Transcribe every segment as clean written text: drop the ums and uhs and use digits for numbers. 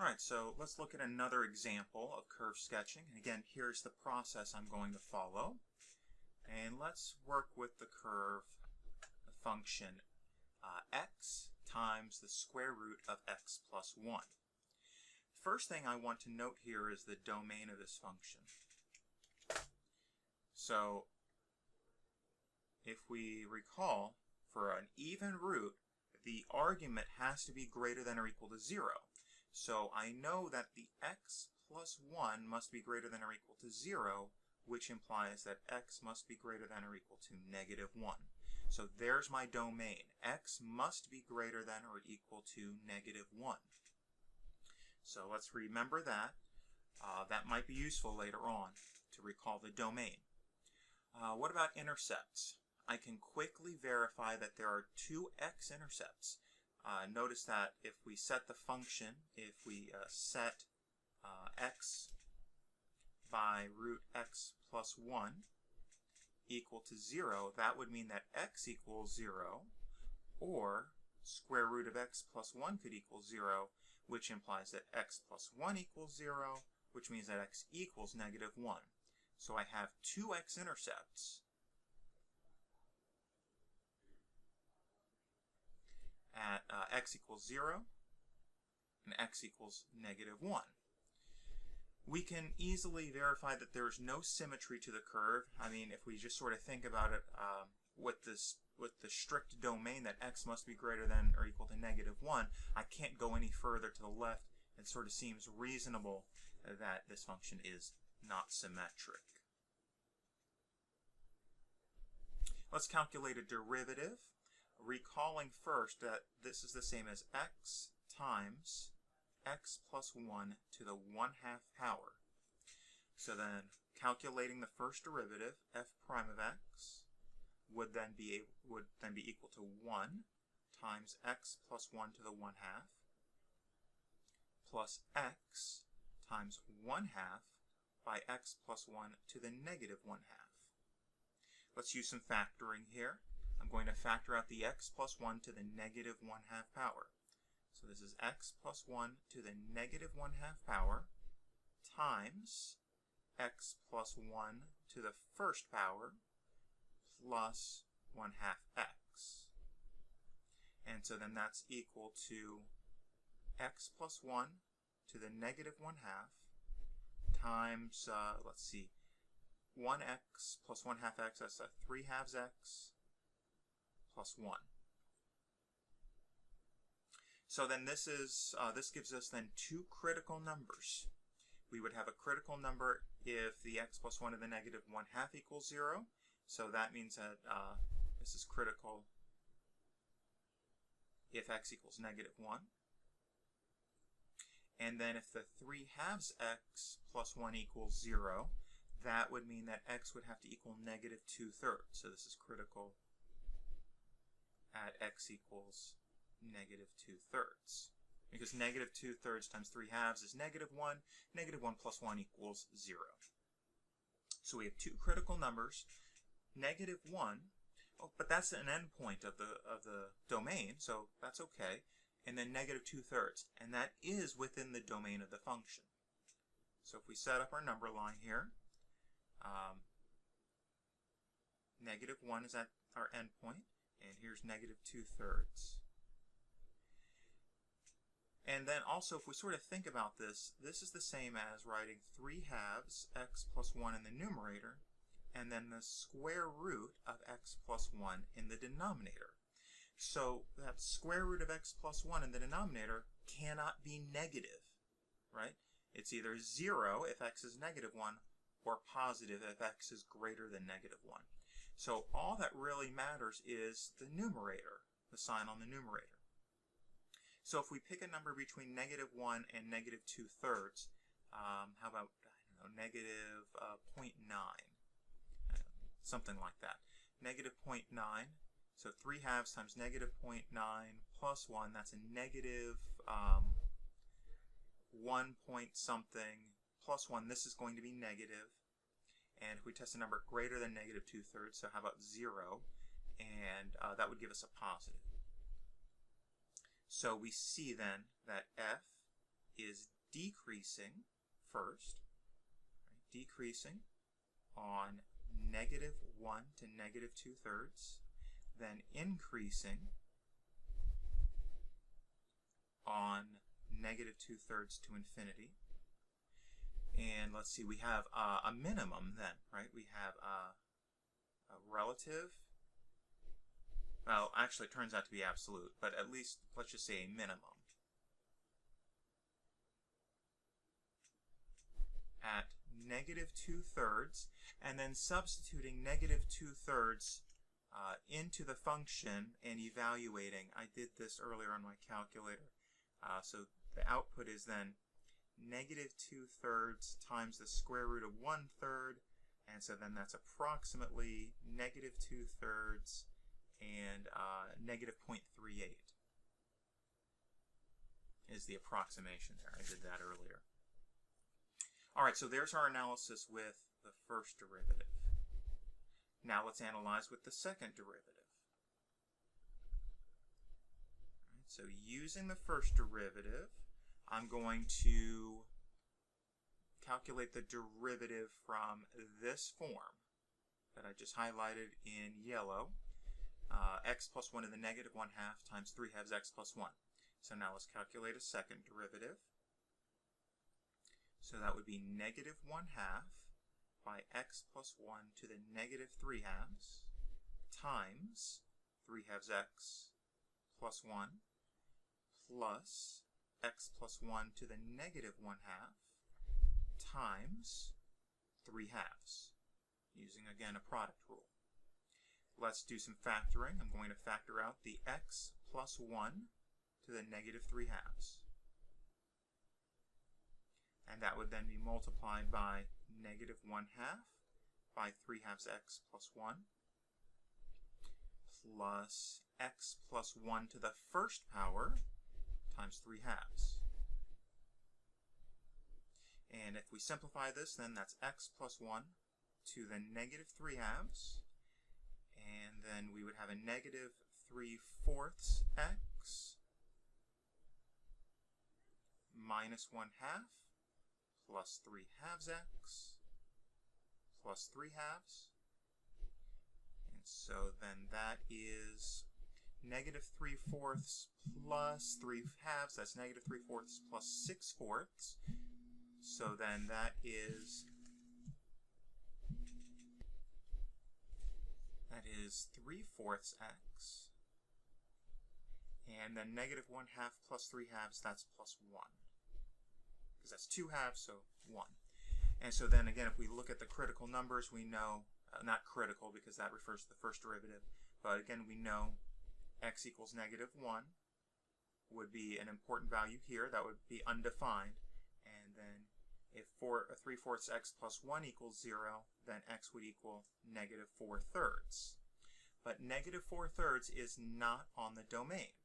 Alright, so let's look at another example of curve sketching. And again, here's the process I'm going to follow. And let's work with the curve function x times the square root of x plus 1. First thing I want to note here is the domain of this function. So if we recall, for an even root, the argument has to be greater than or equal to 0. So I know that the x plus 1 must be greater than or equal to 0, which implies that x must be greater than or equal to negative 1. So there's my domain. X must be greater than or equal to negative 1. So let's remember that. That might be useful later on to recall the domain. What about intercepts? I can quickly verify that there are two x-intercepts. Notice that if we set the function, if we set x by root x plus 1 equal to 0, that would mean that x equals 0, or square root of x plus 1 could equal 0, which implies that x plus 1 equals 0, which means that x equals negative 1. So I have two x-intercepts at x equals 0 and x equals negative 1. We can easily verify that there is no symmetry to the curve. I mean, if we just sort of think about it with the strict domain that x must be greater than or equal to negative 1, I can't go any further to the left. It sort of seems reasonable that this function is not symmetric. Let's calculate a derivative, recalling first that this is the same as x times x plus 1 to the 1/2 power. So then, calculating the first derivative, f prime of x, would then be equal to 1 times x plus 1 to the 1/2 plus x times 1/2 by x plus 1 to the negative 1/2. Let's use some factoring here. I'm going to factor out the x plus 1 to the negative 1/2 power. So this is x plus 1 to the negative 1/2 power times x plus 1 to the first power plus 1/2 x. And so then that's equal to x plus 1 to the negative 1/2 times, let's see, 1x plus 1/2 x, that's a 3/2 x plus 1. So then this gives us then two critical numbers. We would have a critical number if the x plus 1 to the negative 1/2 equals 0. So that means that this is critical if x equals negative 1. And then if the 3/2 x plus 1 equals 0, that would mean that x would have to equal negative 2/3. So this is critical at x equals negative 2/3. Because negative 2/3 times 3/2 is negative 1. Negative 1 plus 1 equals 0. So we have two critical numbers. Negative 1, but that's an endpoint of the domain, so that's okay. And then negative 2/3, and that is within the domain of the function. So if we set up our number line here, negative 1 is at our endpoint, and here's negative 2/3. And then also, if we sort of think about this, this is the same as writing 3/2 x plus 1 in the numerator, and then the square root of x plus 1 in the denominator. So that square root of x plus 1 in the denominator cannot be negative, right? It's either 0 if x is negative 1, or positive if x is greater than negative 1. So all that really matters is the numerator, the sign on the numerator. So if we pick a number between negative 1 and negative 2/3, how about, I don't know, negative 0.9, something like that. Negative 0.9, so 3/2 times negative 0.9 plus 1, that's a negative 1 point something plus 1. This is going to be negative. And if we test a number greater than negative 2/3, so how about 0, and that would give us a positive. So we see then that f is decreasing first, right? Decreasing on -1 to -2/3, then increasing on -2/3 to infinity. And let's see, we have a minimum then, right? We have a relative. Well, actually it turns out to be absolute, but at least let's just say a minimum at -2/3, and then substituting -2/3 into the function and evaluating. I did this earlier on my calculator. So the output is then -2/3 times the square root of 1/3, and so then that's approximately -2/3 and -0.38 is the approximation there. I did that earlier. All right, so there's our analysis with the first derivative. Now let's analyze with the second derivative. All right, so using the first derivative, I'm going to calculate the derivative from this form that I just highlighted in yellow. X plus 1 to the -1/2 times 3/2 x plus 1. So now let's calculate a second derivative. So that would be -1/2 by x plus 1 to the -3/2 times 3/2 x plus 1 plus x plus 1 to the -1/2 times 3/2, using again a product rule. Let's do some factoring. I'm going to factor out the x plus 1 to the -3/2. And that would then be multiplied by -1/2 by 3/2 x plus 1 plus x plus 1 to the first power times 3/2. And if we simplify this, then that's x plus 1 to the -3/2. And then we would have a -3/4 x minus 1/2 plus 3/2 x plus 3/2. And so then that is -3/4 plus 3/2. That's -3/4 plus 6/4. So then that is 3/4 x. And then -1/2 plus 3/2, that's plus 1. Because that's 2/2, so 1. And so then again, if we look at the critical numbers, we know, not critical because that refers to the first derivative, but again we know x equals -1 would be an important value here. That would be undefined. And then if 3/4 x plus 1 equals 0, then x would equal -4/3. But -4/3 is not on the domain.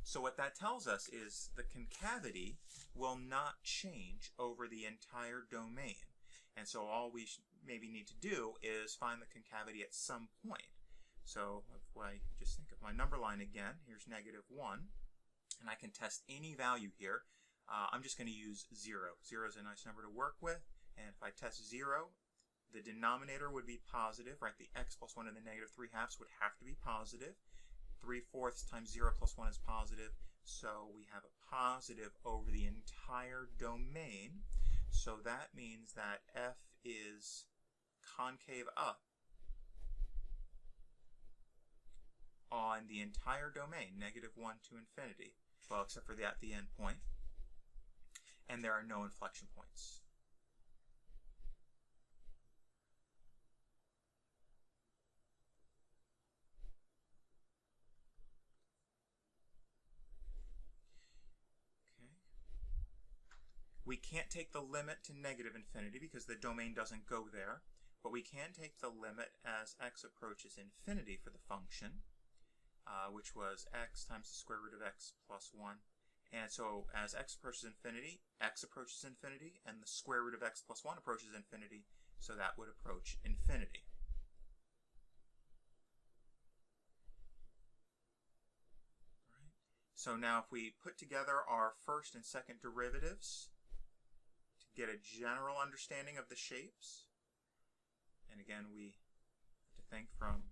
So what that tells us is the concavity will not change over the entire domain. And so all we maybe need to do is find the concavity at some point. So if I just think of my number line again, here's -1, and I can test any value here. I'm just going to use 0. 0 is a nice number to work with, and if I test 0, the denominator would be positive, right? The x plus 1 and the -3/2 would have to be positive. 3/4 times 0 plus 1 is positive, so we have a positive over the entire domain. So that means that f is concave up on the entire domain, -1 to infinity. Well, except for at the end point. And there are no inflection points. Okay. We can't take the limit to -infinity because the domain doesn't go there, but we can take the limit as x approaches infinity for the function, which was x times the square root of x plus 1. And so as x approaches infinity, and the square root of x plus 1 approaches infinity, so that would approach infinity. So now if we put together our first and second derivatives to get a general understanding of the shapes, and again we have to think from,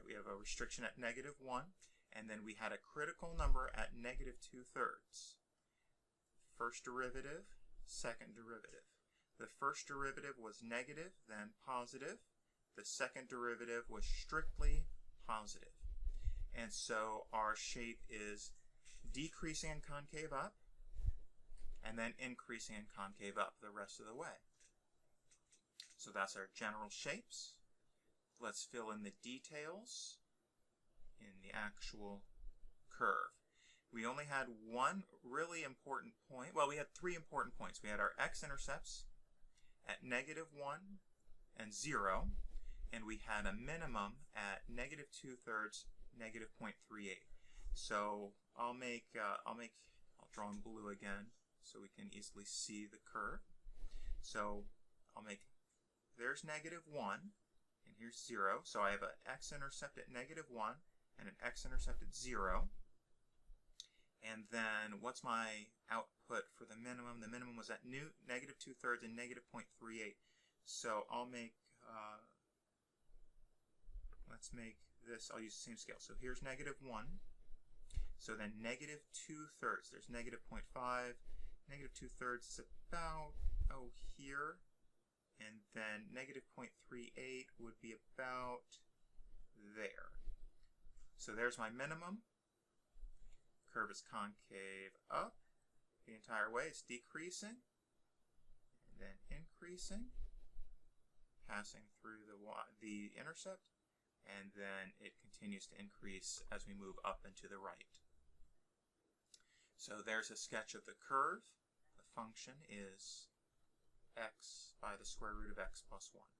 we have a restriction at -1, and then we had a critical number at -2/3. First derivative, second derivative. The first derivative was negative, then positive. The second derivative was strictly positive. And so our shape is decreasing in concave up, and then increasing in concave up the rest of the way. So that's our general shapes. Let's fill in the details in the actual curve. We only had one really important point. Well, we had three important points. We had our x-intercepts at -1 and 0, and we had a minimum at -2/3, -0.38. So I'll draw in blue again so we can easily see the curve. So there's -1, and here's 0. So I have an x-intercept at -1 and an x-intercept at 0. And then what's my output for the minimum? The minimum was at -2/3 and -0.38. So I'll let's make this, I'll use the same scale. So here's -1. So then -2/3, there's -0.5. -2/3 is about, here. And then -0.38 would be about there. So there's my minimum. Curve is concave up the entire way. It's decreasing and then increasing, passing through the intercept, and then it continues to increase as we move up and to the right. So there's a sketch of the curve. The function is x by the square root of x plus 1.